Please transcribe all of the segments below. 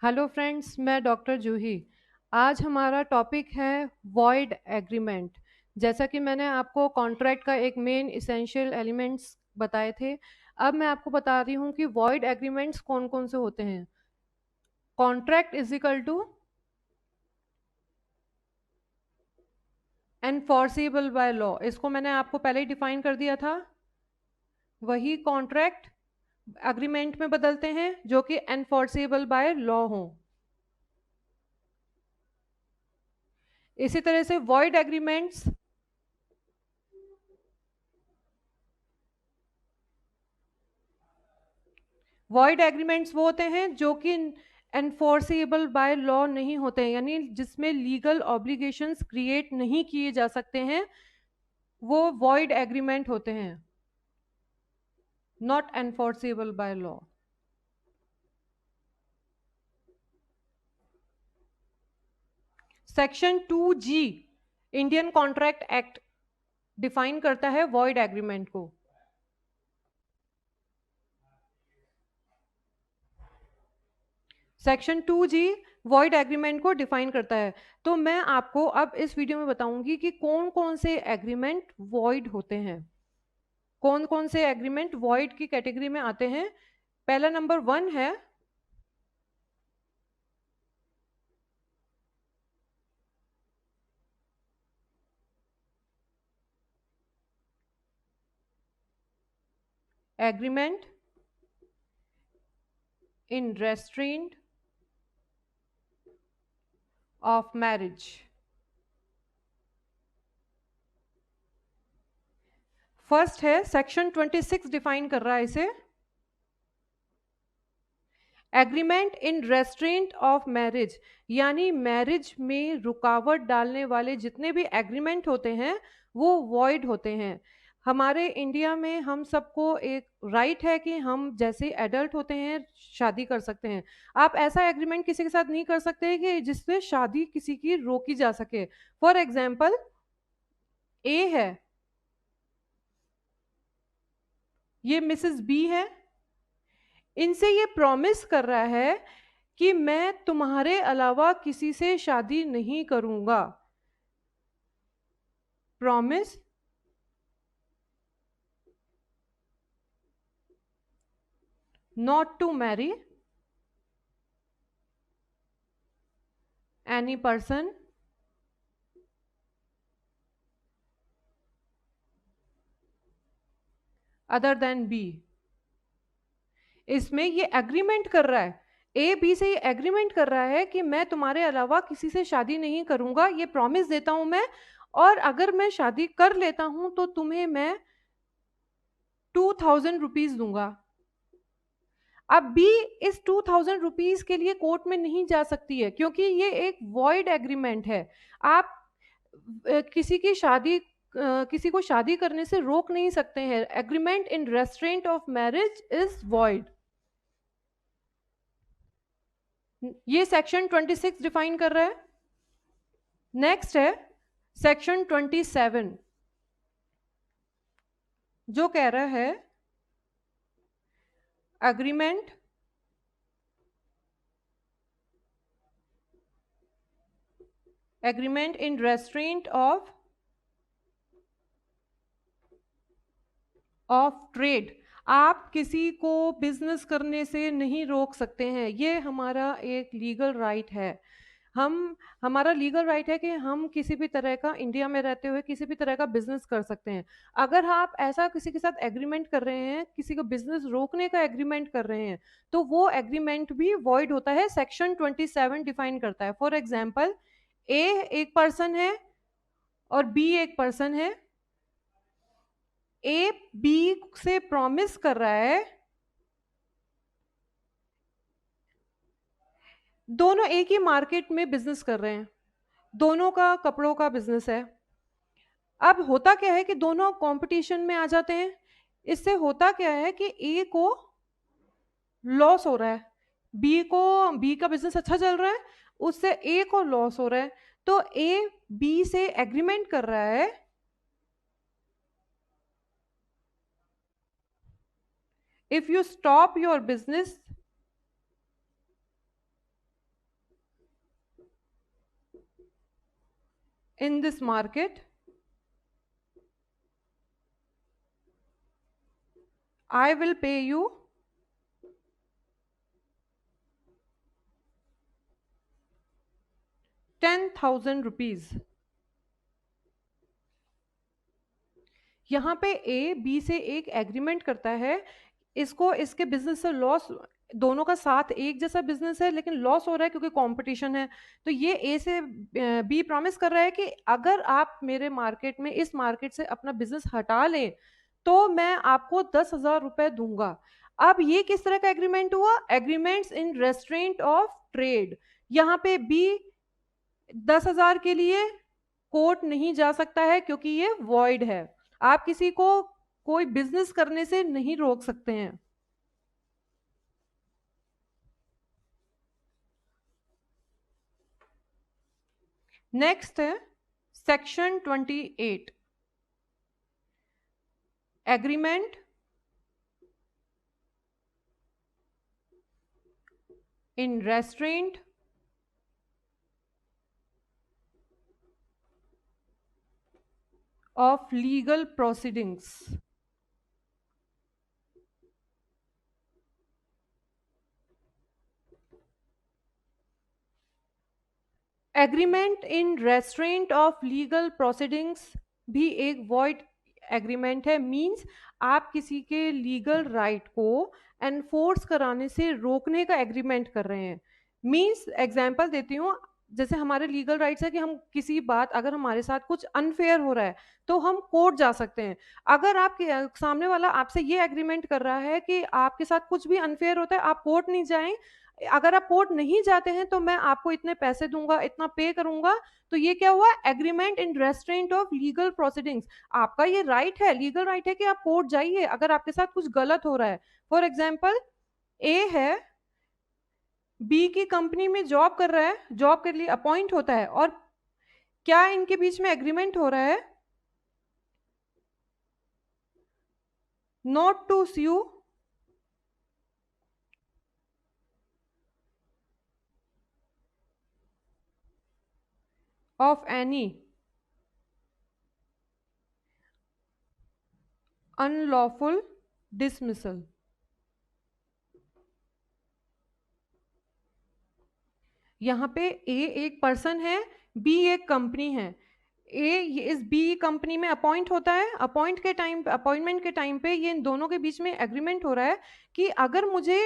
Hello friends, मैं doctor जूही। आज हमारा टॉपिक है वॉइड एग्रीमेंट। जैसा कि मैंने आपको कॉन्ट्रैक्ट का एक मेन इसेंशियल एलिमेंट्स बताए थे, अब मैं आपको बता रही हूँ कि वॉइड एग्रीमेंट्स कौन कौन से होते हैं। Contract is equal to enforceable by law. इसको मैंने आपको पहले ही डिफाइन कर दिया था। वही कॉन्ट्रैक्ट अग्रीमेंट में बदलते हैं जो कि एनफोर्सेबल बाय लॉ हो। इसी तरह से वॉइड एग्रीमेंट्स वो होते हैं जो कि एनफोर्सेबल बाय लॉ नहीं होते हैं, यानी जिसमें लीगल ऑब्लिगेशंस क्रिएट नहीं किए जा सकते हैं, वो वॉइड एग्रीमेंट होते हैं, not enforceable by law. Section 2G Indian contract act define करता है वॉइड एग्रीमेंट को। सेक्शन 2G वॉइड एग्रीमेंट को डिफाइन करता है। तो मैं आपको अब इस वीडियो में बताऊंगी कि कौन कौन से एग्रीमेंट वॉइड होते हैं, कौन कौन से एग्रीमेंट वॉइड की कैटेगरी में आते हैं। पहला नंबर 1 है agreement in restaurant of marriage. First है सेक्शन 26 डिफाइन कर रहा है इसे, agreement in restaurant of marriage, यानी मैरिज में रुकावट डालने वाले जितने भी एग्रीमेंट होते हैं वो वॉइड होते हैं। हमारे इंडिया में हम सबको एक राइट है कि हम जैसे एडल्ट होते हैं शादी कर सकते हैं। आप ऐसा एग्रीमेंट किसी के साथ नहीं कर सकते कि जिससे शादी किसी की रोकी जा सके। फॉर एग्जाम्पल, ए है, ये मिसेस बी है, इनसे ये प्रॉमिस कर रहा है कि मैं तुम्हारे अलावा किसी से शादी नहीं करूंगा। Promise not to marry any person other than B. इसमें ये एग्रीमेंट कर रहा है, ए बी से ये एग्रीमेंट कर रहा है कि मैं तुम्हारे अलावा किसी से शादी नहीं करूंगा, ये प्रॉमिस देता हूं मैं, और अगर मैं शादी कर लेता हूं तो तुम्हें मैं 2000 रुपीज दूंगा। अब बी इस 2000 रुपीज के लिए कोर्ट में नहीं जा सकती है क्योंकि ये एक वॉइड एग्रीमेंट है। आप किसी की शादी किसी को शादी करने से रोक नहीं सकते हैं। Agreement in restaurant of marriage is void. ये सेक्शन 26 डिफाइन कर रहा है। नेक्स्ट है सेक्शन 27 जो कह रहा है agreement agreement in restaurant of trade. आप किसी को बिजनेस करने से नहीं रोक सकते हैं, ये हमारा एक लीगल राइट है। हम हमारा लीगल राइट है कि हम किसी भी तरह का इंडिया में रहते हुए किसी भी तरह का बिजनेस कर सकते हैं। अगर आप ऐसा किसी के साथ एग्रीमेंट कर रहे हैं, किसी को बिजनेस रोकने का एग्रीमेंट कर रहे हैं, तो वो एग्रीमेंट भी वॉइड होता है। सेक्शन 27 डिफाइन करता है। फॉर एग्जाम्पल, ए एक पर्सन है और बी एक पर्सन है। ए बी से प्रॉमिस कर रहा है, दोनों एक ही मार्केट में बिजनेस कर रहे हैं, दोनों का कपड़ों का बिजनेस है। अब होता क्या है कि दोनों कंपटीशन में आ जाते हैं। इससे होता क्या है कि ए को लॉस हो रहा है, बी का बिजनेस अच्छा चल रहा है, उससे ए को लॉस हो रहा है। तो ए बी से एग्रीमेंट कर रहा है, if you stop your business in this market, I will pay you 10,000 rupees. यहाँ पे ए बी से एक एग्रीमेंट करता है, इसको इसके बिजनेस से लॉस, दोनों का साथ एक जैसा बिजनेस है लेकिन लॉस हो रहा है क्योंकि कंपटीशन है। तो ये ए से बी प्रॉमिस कर रहा है कि अगर आप मेरे मार्केट में, इस मार्केट से अपना बिजनेस हटा लें तो मैं आपको 10,000 रुपए दूंगा। अब ये किस तरह का एग्रीमेंट हुआ? Agreements in restaurant of trade. यहाँ पे बी 10,000 के लिए कोर्ट नहीं जा सकता है क्योंकि ये वॉइड है। आप किसी को कोई बिजनेस करने से नहीं रोक सकते हैं। नेक्स्ट है section 28, agreement in restaurant of legal proceedings. Agreement in restaurant of legal proceedings भी एक वॉइड एग्रीमेंट है। मींस आप किसी के लीगल राइट को एनफोर्स कराने से रोकने का एग्रीमेंट कर रहे हैं। मींस एग्जांपल देती हूँ, जैसे हमारे लीगल राइट्स है कि हम किसी बात, अगर हमारे साथ कुछ अनफेयर हो रहा है तो हम कोर्ट जा सकते हैं। अगर आप सामने वाला आपसे ये एग्रीमेंट कर रहा है कि आपके साथ कुछ भी अनफेयर होता है आप कोर्ट नहीं जाएं, अगर आप कोर्ट नहीं जाते हैं तो मैं आपको इतने पैसे दूंगा, इतना पे करूंगा, तो ये क्या हुआ? Agreement in restaurant of legal proceedings. आपका ये राइट है, लीगल राइट है कि आप कोर्ट जाइए अगर आपके साथ कुछ गलत हो रहा है। फॉर एग्जाम्पल, ए है, बी की कंपनी में जॉब कर रहा है, जॉब के लिए अपॉइंट होता है, और क्या इनके बीच में एग्रीमेंट हो रहा है? Not to sue of any unlawful dismissal. यहाँ पे ए एक पर्सन है, बी एक कंपनी है। ए इस बी कंपनी में अपॉइंट होता है, अपॉइंटमेंट के टाइम पे ये इन दोनों के बीच में एग्रीमेंट हो रहा है कि अगर मुझे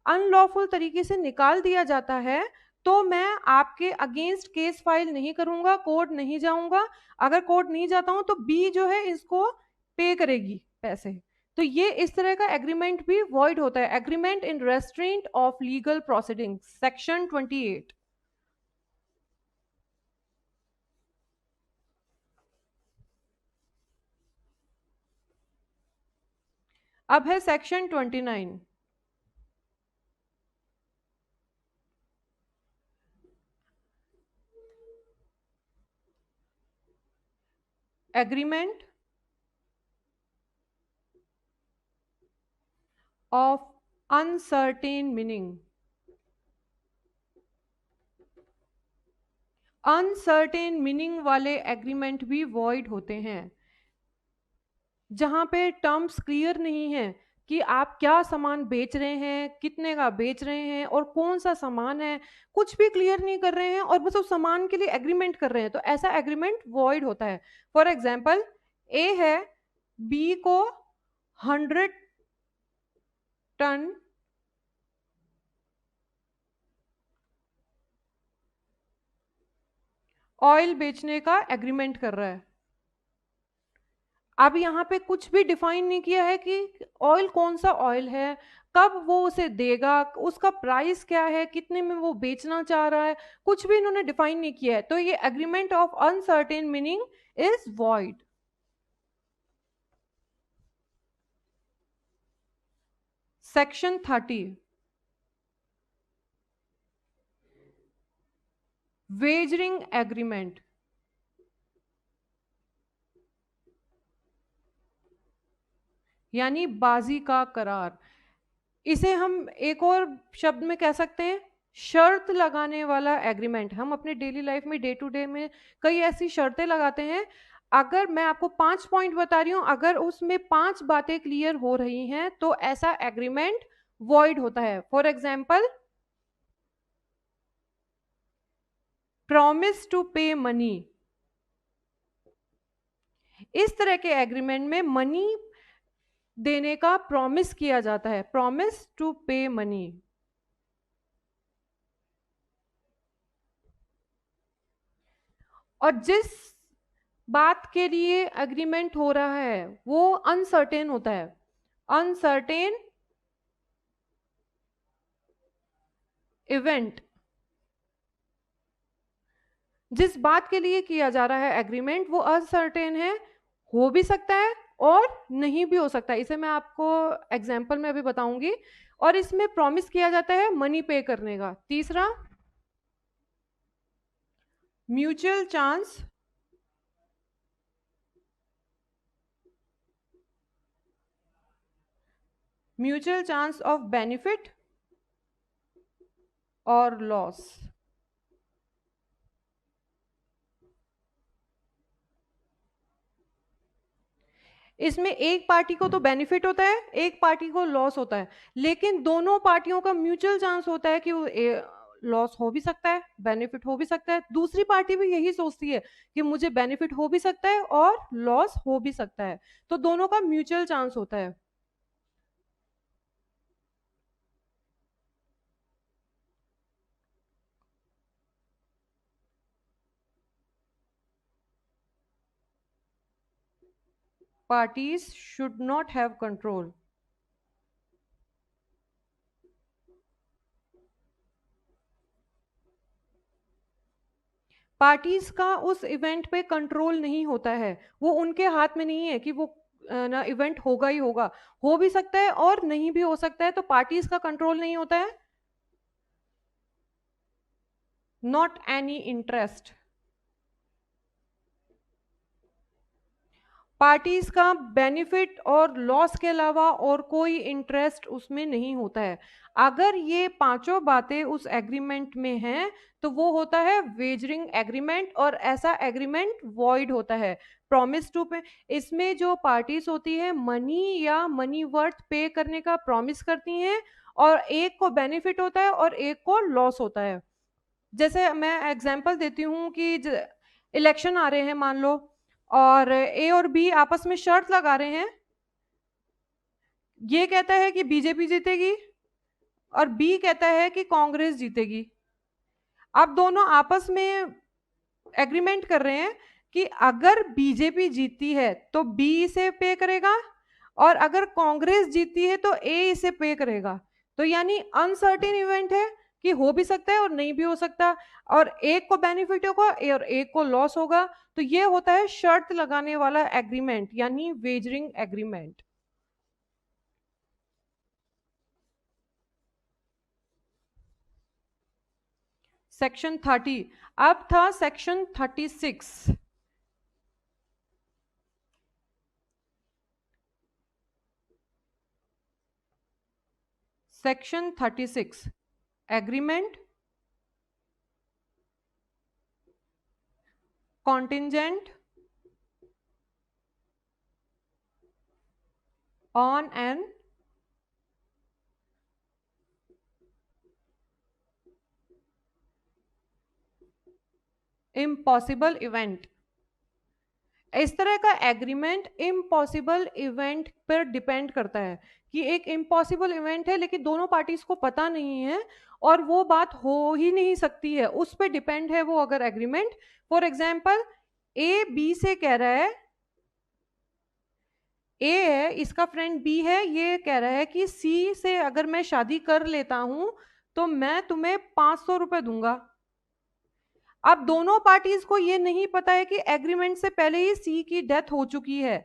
अनलॉफुल तरीके से निकाल दिया जाता है तो मैं आपके अगेंस्ट केस फाइल नहीं करूंगा, कोर्ट नहीं जाऊंगा। अगर कोर्ट नहीं जाता हूं तो बी जो है इसको पे करेगी पैसे। तो ये इस तरह का एग्रीमेंट भी वॉइड होता है। Agreement in restaurant of legal proceedings, section 28। अब है section 29, agreement of uncertain meaning. Uncertain meaning वाले एग्रीमेंट भी वॉइड होते हैं, जहां पे टर्म्स क्लियर नहीं है कि आप क्या सामान बेच रहे हैं, कितने का बेच रहे हैं और कौन सा सामान है। कुछ भी क्लियर नहीं कर रहे हैं और बस उस सामान के लिए एग्रीमेंट कर रहे हैं, तो ऐसा एग्रीमेंट वॉइड होता है। फॉर एग्जाम्पल, ए है, बी को 100 टन ऑयल बेचने का एग्रीमेंट कर रहा है। अब यहाँ पे कुछ भी डिफाइन नहीं किया है कि ऑयल कौन सा ऑयल है, कब वो उसे देगा, उसका प्राइस क्या है, कितने में वो बेचना चाह रहा है, कुछ भी इन्होंने डिफाइन नहीं किया है। तो ये agreement of uncertain meaning is void. Section 30, wagering agreement, यानी बाजी का करार। इसे हम एक और शब्द में कह सकते हैं शर्त लगाने वाला एग्रीमेंट। हम अपने डेली लाइफ में, डे टू डे में कई ऐसी शर्तें लगाते हैं। अगर मैं आपको 5 पॉइंट बता रही हूं, अगर उसमें 5 बातें क्लियर हो रही हैं तो ऐसा एग्रीमेंट वॉइड होता है। फॉर एग्जाम्पल, प्रॉमिस टू पे मनी। इस तरह के एग्रीमेंट में मनी देने का प्रॉमिस किया जाता है, प्रॉमिस टू पे मनी। और जिस बात के लिए एग्रीमेंट हो रहा है वो अनसर्टेन होता है, अनसर्टेन इवेंट। जिस बात के लिए किया जा रहा है एग्रीमेंट वो अनसर्टेन है, हो भी सकता है और नहीं भी हो सकता है। इसे मैं आपको एग्जाम्पल में अभी बताऊंगी। और इसमें प्रॉमिस किया जाता है मनी पे करने का। तीसरा, mutual chance mutual chance of benefit और लॉस। इसमें एक पार्टी को तो बेनिफिट होता है, एक पार्टी को लॉस होता है, लेकिन दोनों पार्टियों का म्यूचुअल चांस होता है कि वो लॉस हो भी सकता है, बेनिफिट हो भी सकता है। दूसरी पार्टी भी यही सोचती है कि मुझे बेनिफिट हो भी सकता है और लॉस हो भी सकता है, तो दोनों का म्यूचुअल चांस होता है। Parties should not have control. Parties का उस इवेंट पे कंट्रोल नहीं होता है, वो उनके हाथ में नहीं है कि वो ना इवेंट होगा ही होगा, हो भी सकता है और नहीं भी हो सकता है, तो पार्टीज का कंट्रोल नहीं होता है। Not any interest. पार्टीज का बेनिफिट और लॉस के अलावा और कोई इंटरेस्ट उसमें नहीं होता है। अगर ये पांचों बातें उस एग्रीमेंट में हैं तो वो होता है वेजरिंग एग्रीमेंट, और ऐसा एग्रीमेंट वॉइड होता है। प्रॉमिस टू पे, इसमें जो पार्टीज होती है मनी या मनी वर्थ पे करने का प्रॉमिस करती हैं, और एक को बेनिफिट होता है और एक को लॉस होता है। जैसे मैं एग्जांपल देती हूँ कि इलेक्शन आ रहे हैं मान लो, और ए और बी आपस में शर्त लगा रहे हैं। ये कहता है कि बीजेपी जीतेगी और बी कहता है कि कांग्रेस जीतेगी। अब दोनों आपस में एग्रीमेंट कर रहे हैं कि अगर बीजेपी जीतती है तो बी इसे पे करेगा, और अगर कांग्रेस जीतती है तो ए इसे पे करेगा। तो यानी अनसर्टेन इवेंट है कि हो भी सकता है और नहीं भी हो सकता, और एक को बेनिफिट होगा और एक को लॉस होगा। तो ये होता है शर्त लगाने वाला एग्रीमेंट, यानी वेजरिंग एग्रीमेंट। सेक्शन 30। अब था section 36। Section 36, agreement, contingent on an impossible event. इस तरह का एग्रीमेंट इम्पॉसिबल इवेंट पर डिपेंड करता है कि एक इम्पॉसिबल इवेंट है लेकिन दोनों पार्टीज को पता नहीं है और वो बात हो ही नहीं सकती है, उस पर डिपेंड है वो अगर agreement. For example, A B से कह रहा है, ए है इसका फ्रेंड बी है, ये कह रहा है कि सी से अगर मैं शादी कर लेता हूं तो मैं तुम्हें 500 रुपए दूंगा। अब दोनों पार्टीज को ये नहीं पता है कि एग्रीमेंट से पहले ही सी की डेथ हो चुकी है,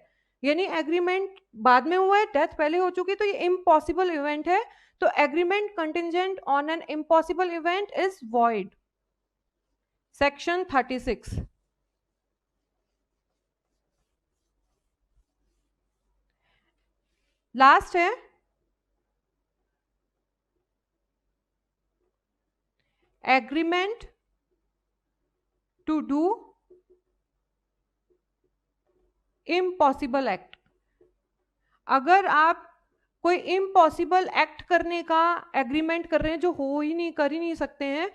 यानी एग्रीमेंट बाद में हुआ है, डेथ पहले हो चुकी, तो ये इम्पॉसिबल इवेंट है। तो agreement contingent on an impossible event is void. Section 36। Last है agreement to do impossible act. अगर आप कोई इम्पॉसिबल एक्ट करने का एग्रीमेंट कर रहे हैं जो कर ही नहीं सकते हैं,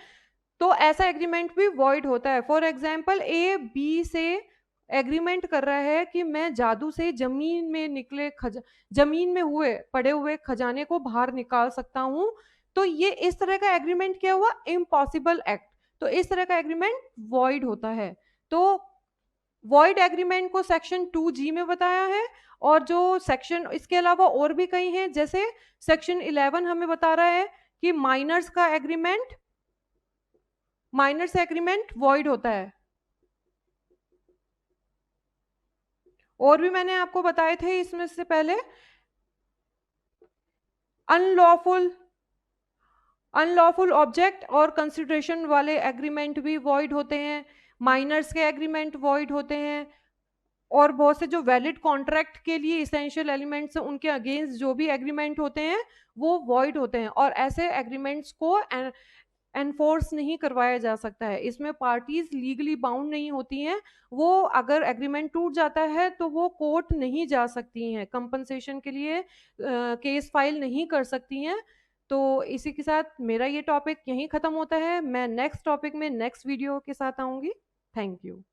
तो ऐसा एग्रीमेंट भी वॉइड होता है। फॉर एग्जाम्पल, ए बी से एग्रीमेंट कर रहा है कि मैं जादू से जमीन में हुए पड़े हुए खजाने को बाहर निकाल सकता हूं, तो ये इस तरह का एग्रीमेंट क्या हुआ? Impossible act. तो इस तरह का एग्रीमेंट वॉइड होता है। तो वॉइड एग्रीमेंट को सेक्शन 2G में बताया है, और जो सेक्शन इसके अलावा और भी कई हैं, जैसे सेक्शन 11 हमें बता रहा है कि माइनर्स एग्रीमेंट वॉइड होता है। और भी मैंने आपको बताए थे इसमें से पहले। अनलॉफुल ऑब्जेक्ट और कंसिडरेशन वाले एग्रीमेंट भी वॉइड होते हैं, माइनर्स के एग्रीमेंट वॉइड होते हैं, और बहुत से जो वैलिड कॉन्ट्रैक्ट के लिए इसेंशियल एलिमेंट्स हैं उनके अगेंस्ट जो भी एग्रीमेंट होते हैं वो वॉइड होते हैं, और ऐसे एग्रीमेंट्स को एनफोर्स नहीं करवाया जा सकता है। इसमें पार्टीज लीगली बाउंड नहीं होती हैं। वो अगर एग्रीमेंट टूट जाता है तो वो कोर्ट नहीं जा सकती हैं, कंपनसेशन के लिए केस फाइल नहीं कर सकती हैं। तो इसी के साथ मेरा ये टॉपिक यहीं ख़त्म होता है। मैं नेक्स्ट टॉपिक में नेक्स्ट वीडियो के साथ आऊँगी। Thank you.